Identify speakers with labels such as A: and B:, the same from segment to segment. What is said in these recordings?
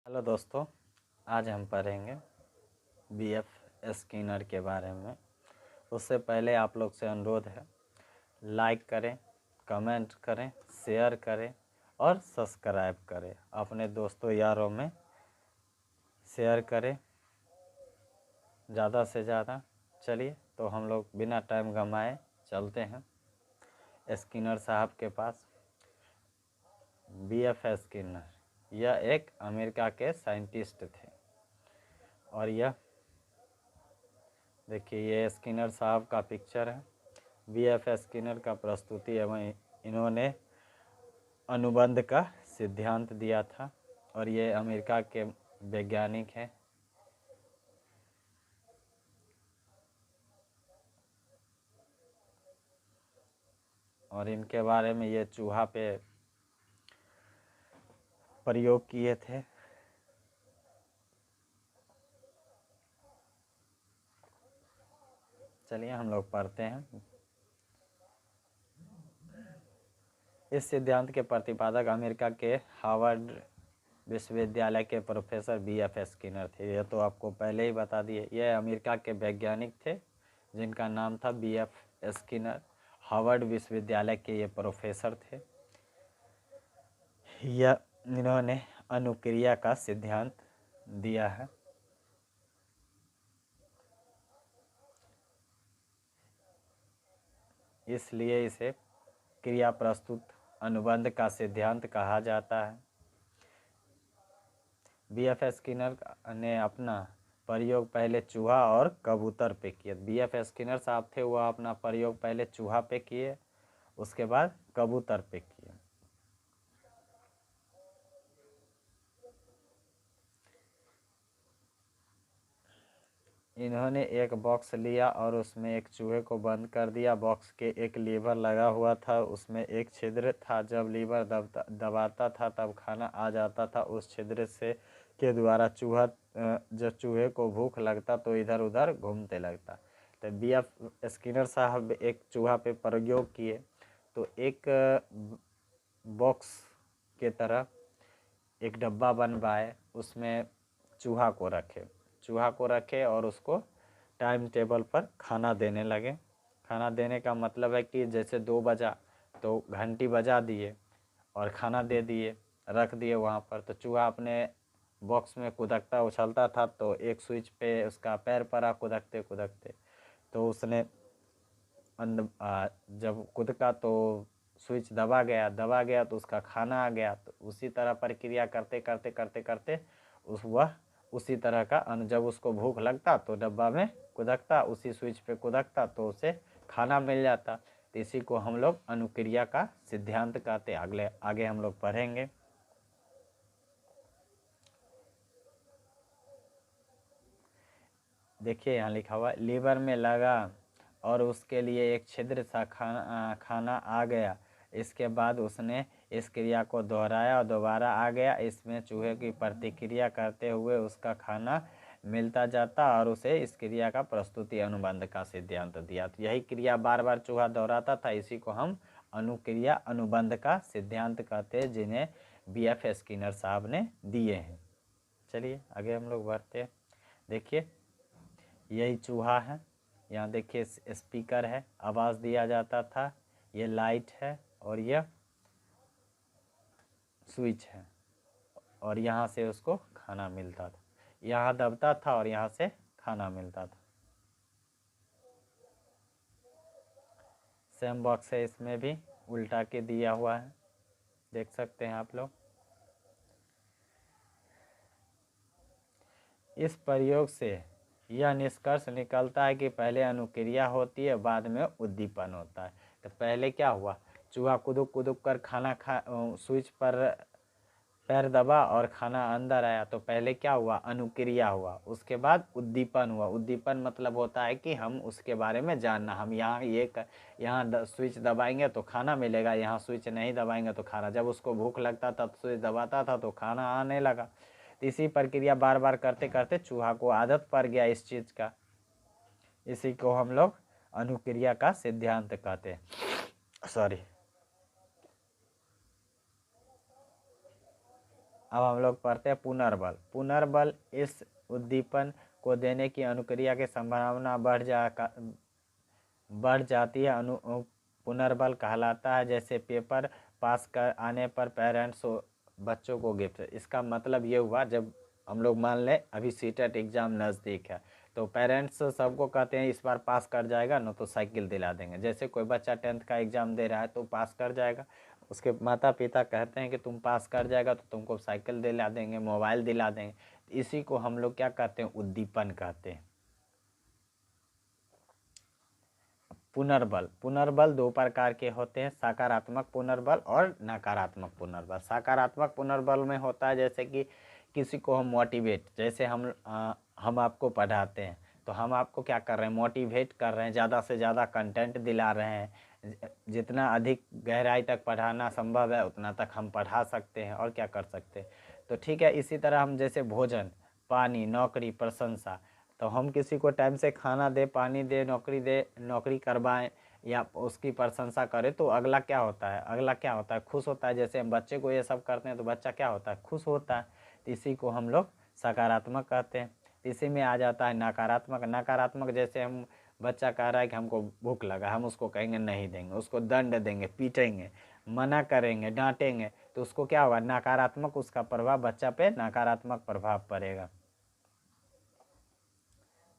A: Hello दोस्तों, आज हम पढ़ेंगे बीएफ स्किनर के बारे में। उससे पहले आप लोग से अनुरोध है, लाइक करें, कमेंट करें, शेयर करें और सब्सक्राइब करें। अपने दोस्तों यारों में शेयर करें ज़्यादा से ज़्यादा। चलिए तो हम लोग बिना टाइम गंवाए चलते हैं स्किनर साहब के पास। बीएफ स्किनर यह एक अमेरिका के साइंटिस्ट थे और यह देखिए ये स्किनर साहब का पिक्चर है। बीएफ स्किनर का प्रस्तुति एवं इन्होंने अनुबंध का सिद्धांत दिया था और ये अमेरिका के वैज्ञानिक हैं। और इनके बारे में ये चूहा पे प्रयोग किए थे। चलिए हम लोग पढ़ते हैं। इस सिद्धांत के प्रतिपादक अमेरिका के हार्वर्ड विश्वविद्यालय के प्रोफेसर बीएफ स्किनर थे। यह तो आपको पहले ही बता दिए। यह अमेरिका के वैज्ञानिक थे जिनका नाम था बीएफ स्किनर। हार्वर्ड विश्वविद्यालय के ये प्रोफेसर थे। यह इन्होंने अनुक्रिया का सिद्धांत दिया है। इसलिए इसे क्रिया प्रस्तुत अनुबंध का सिद्धांत कहा जाता है। बीएफ स्किनर ने अपना प्रयोग पहले चूहा और कबूतर पे किया। बीएफ स्किनर साहब थे, वह अपना प्रयोग पहले चूहा पे किए, उसके बाद कबूतर पे किए। इन्होंने एक बॉक्स लिया और उसमें एक चूहे को बंद कर दिया। बॉक्स के एक लीवर लगा हुआ था, उसमें एक छिद्र था। जब लीवर दबाता था तब खाना आ जाता था उस छिद्र से के द्वारा। चूहा जब चूहे को भूख लगता तो इधर उधर घूमते लगता। तो बीएफ स्किनर साहब एक चूहा पे प्रयोग किए तो एक बॉक्स के तरह एक डब्बा बनवाए, उसमें चूहा को रखे और उसको टाइम टेबल पर खाना देने लगे। खाना देने का मतलब है कि जैसे 2 बजा तो घंटी बजा दिए और खाना दे दिए, रख दिए वहाँ पर। तो चूहा अपने बॉक्स में कुदकता उछलता था तो एक स्विच पे उसका पैर पड़ा कुदकते कुदकते, तो उसने जब कूदा तो स्विच दबा गया तो उसका खाना आ गया। तो उसी तरह प्रक्रिया करते करते करते करते वह उसी तरह का जब उसको भूख लगता तो डब्बा में कुदकता, उसी स्विच पे कुदकता तो उसे खाना मिल जाता। तो इसी को हम लोग अनुक्रिया का सिद्धांत कहते। आगे हम लोग पढ़ेंगे। देखिए यहाँ लिखा हुआ लीवर में लगा और उसके लिए एक छिद्र सा खाना आ गया। इसके बाद उसने इस क्रिया को दोहराया और दोबारा आ गया। इसमें चूहे की प्रतिक्रिया करते हुए उसका खाना मिलता जाता और उसे इस क्रिया का प्रस्तुति अनुबंध का सिद्धांत दिया। तो यही क्रिया बार बार चूहा दोहराता था, इसी को हम अनुक्रिया अनुबंध का सिद्धांत कहते हैं, जिन्हें बीएफ स्किनर साहब ने दिए हैं। चलिए आगे हम लोग बढ़ते हैं। देखिए यही चूहा है, यहाँ देखिए स्पीकर है, आवाज़ दिया जाता था। ये लाइट है और यह स्विच है और यहाँ से उसको खाना मिलता था। यहाँ दबता था और यहाँ से खाना मिलता था। सेम बॉक्स है, इसमें भी उल्टा के दिया हुआ है, देख सकते हैं आप लोग। इस प्रयोग से यह निष्कर्ष निकलता है कि पहले अनुक्रिया होती है, बाद में उद्दीपन होता है। तो पहले क्या हुआ, चूहा कुदुक कुदुक कर स्विच पर पैर दबा और खाना अंदर आया। तो पहले क्या हुआ, अनुक्रिया हुआ, उसके बाद उद्दीपन हुआ। उद्दीपन मतलब होता है कि हम उसके बारे में जानना। हम यहाँ स्विच दबाएंगे तो खाना मिलेगा, यहाँ स्विच नहीं दबाएंगे तो खाना। जब उसको भूख लगता तब स्विच दबाता था तो खाना आने लगा। तो इसी प्रक्रिया बार बार करते करते चूहा को आदत पड़ गया इस चीज़ का। इसी को हम लोग अनुक्रिया का सिद्धांत कहते हैं। अब हम लोग पढ़ते हैं पुनर्बल। पुनर्बल इस उद्दीपन को देने की अनुक्रिया की संभावना बढ़ जाती है, पुनर्बल कहलाता है। जैसे पेपर पास कर आने पर पेरेंट्स बच्चों को गिफ्ट, इसका मतलब ये हुआ जब हम लोग मान लें अभी सीटेट एग्ज़ाम नज़दीक है तो पेरेंट्स सबको कहते हैं इस बार पास कर जाएगा ना तो साइकिल दिला देंगे। जैसे कोई बच्चा 10th का एग्ज़ाम दे रहा है तो पास कर जाएगा, उसके माता पिता कहते हैं कि तुम पास कर जाएगा तो तुमको साइकिल दिला देंगे, मोबाइल दिला देंगे। इसी को हम लोग क्या कहते हैं, उद्दीपन कहते हैं। पुनर्बल, पुनर्बल दो प्रकार के होते हैं, सकारात्मक पुनर्बल और नकारात्मक पुनर्बल। सकारात्मक पुनर्बल में होता है जैसे कि किसी को हम मोटिवेट, जैसे हम आपको पढ़ाते हैं तो हम आपको क्या कर रहे हैं, मोटिवेट कर रहे हैं, ज़्यादा से ज़्यादा कंटेंट दिला रहे हैं, जितना अधिक गहराई तक पढ़ाना संभव है उतना तक हम पढ़ा सकते हैं और क्या कर सकते हैं। तो ठीक है, इसी तरह हम जैसे भोजन, पानी, नौकरी, प्रशंसा, तो हम किसी को टाइम से खाना दे, पानी दे, नौकरी करवाएं या उसकी प्रशंसा करें तो अगला क्या होता है, खुश होता है। जैसे हम बच्चे को ये सब करते हैं तो बच्चा क्या होता है, खुश होता है। तो इसी को हम लोग सकारात्मक कहते हैं। इसी में आ जाता है नकारात्मक। नकारात्मक जैसे हम बच्चा कह रहा है कि हमको भूख लगा, हम उसको कहेंगे नहीं देंगे, उसको दंड देंगे, पीटेंगे, मना करेंगे, डांटेंगे, तो उसको क्या होगा, नकारात्मक उसका प्रभाव, बच्चा पे नकारात्मक प्रभाव पड़ेगा।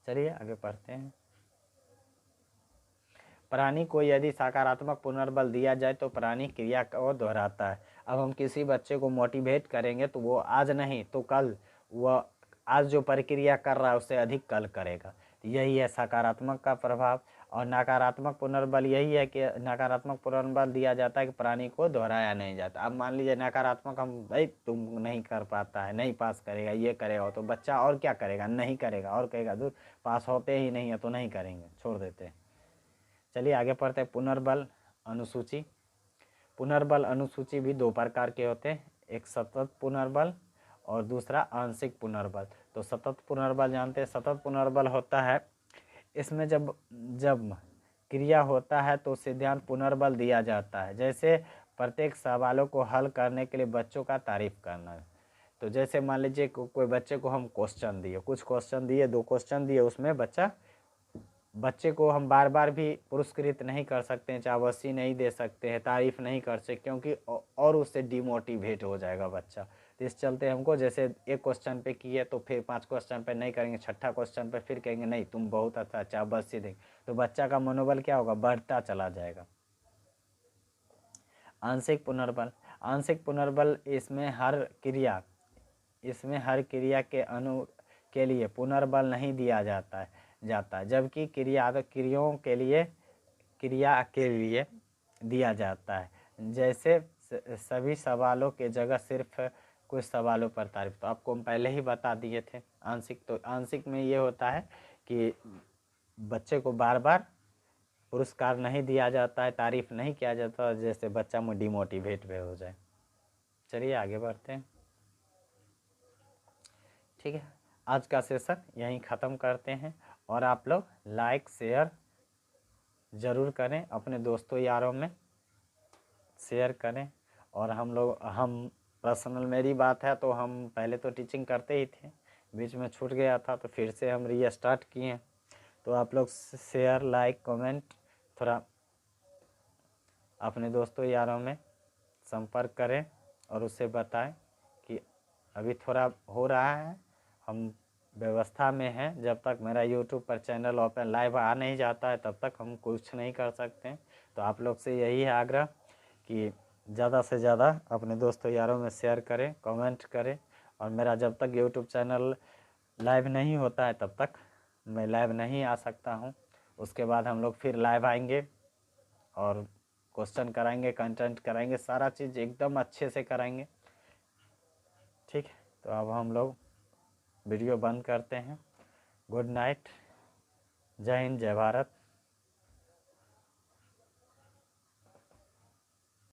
A: चलिए आगे पढ़ते हैं। प्राणी को यदि सकारात्मक पुनर्बल दिया जाए तो प्राणी क्रिया को दोहराता है। अब हम किसी बच्चे को मोटिवेट करेंगे तो वो आज नहीं तो कल, वह आज जो प्रक्रिया कर रहा है उससे अधिक कल करेगा। यही है सकारात्मक का प्रभाव। और नकारात्मक पुनर्बल यही है कि नकारात्मक पुनर्बल दिया जाता है कि प्राणी को दोहराया नहीं जाता। अब मान लीजिए नकारात्मक, हम भाई तुम नहीं कर पाता है, नहीं पास करेगा, ये करेगा, तो बच्चा और क्या करेगा, नहीं करेगा और कहेगा दूर पास होते ही नहीं है तो नहीं करेंगे, छोड़ देते हैं। चलिए आगे पढ़ते हैं। पुनर्बल अनुसूची। पुनर्बल अनुसूची भी दो प्रकार के होते हैं, एक सतत पुनर्बल और दूसरा आंशिक पुनर्बल। तो सतत पुनर्बल जानते हैं, सतत पुनर्बल होता है इसमें जब जब क्रिया होता है तो सिद्धांत पुनर्बल दिया जाता है। जैसे प्रत्येक सवालों को हल करने के लिए बच्चों का तारीफ करना। तो जैसे मान लीजिए कोई बच्चे को हम क्वेश्चन दिए, कुछ क्वेश्चन दिए, 2 क्वेश्चन दिए, उसमें बच्चे को हम बार बार भी पुरस्कृत नहीं कर सकते हैं, शाबाशी नहीं दे सकते हैं, तारीफ़ नहीं कर सकते, क्योंकि और उससे डिमोटिवेट हो जाएगा बच्चा। तो इस चलते हमको जैसे एक क्वेश्चन पे किए तो फिर 5 क्वेश्चन पे नहीं करेंगे, छठा क्वेश्चन पे फिर कहेंगे नहीं तुम बहुत अच्छा, शाबाशी देंगे, तो बच्चा का मनोबल क्या होगा, बढ़ता चला जाएगा। आंशिक पुनर्बल। आंशिक पुनर्बल इसमें हर क्रिया के लिए पुनर्बल नहीं दिया जाता है, जबकि क्रियाओं क्रिया के लिए दिया जाता है। जैसे सभी सवालों के जगह सिर्फ कुछ सवालों पर तारीफ। तो आपको हम पहले ही बता दिए थे आंशिक। तो आंशिक में ये होता है कि बच्चे को बार बार पुरस्कार नहीं दिया जाता है, तारीफ नहीं किया जाता, जैसे बच्चा में डिमोटिवेट भी हो जाए। चलिए आगे बढ़ते हैं। ठीक है, आज का सेशन यहीं ख़त्म करते हैं। और आप लोग लाइक शेयर ज़रूर करें, अपने दोस्तों यारों में शेयर करें। और हम पर्सनल मेरी बात है तो हम पहले तो टीचिंग करते ही थे, बीच में छूट गया था तो फिर से हम रीस्टार्ट किए। तो आप लोग शेयर, लाइक, कमेंट थोड़ा अपने दोस्तों यारों में संपर्क करें और उससे बताएं कि अभी थोड़ा हो रहा है, हम व्यवस्था में हैं। जब तक मेरा यूट्यूब पर चैनल ओपन लाइव आ नहीं जाता है तब तक हम कुछ नहीं कर सकते हैं। तो आप लोग से यही है आग्रह कि ज़्यादा से ज़्यादा अपने दोस्तों यारों में शेयर करें, कमेंट करें। और मेरा जब तक यूट्यूब चैनल लाइव नहीं होता है तब तक मैं लाइव नहीं आ सकता हूँ। उसके बाद हम लोग फिर लाइव आएंगे और क्वेश्चन कराएंगे, कंटेंट कराएंगे, सारा चीज़ एकदम अच्छे से कराएंगे। ठीक है, तो अब हम लोग वीडियो बंद करते हैं। गुड नाइट, जय हिंद, जय भारत।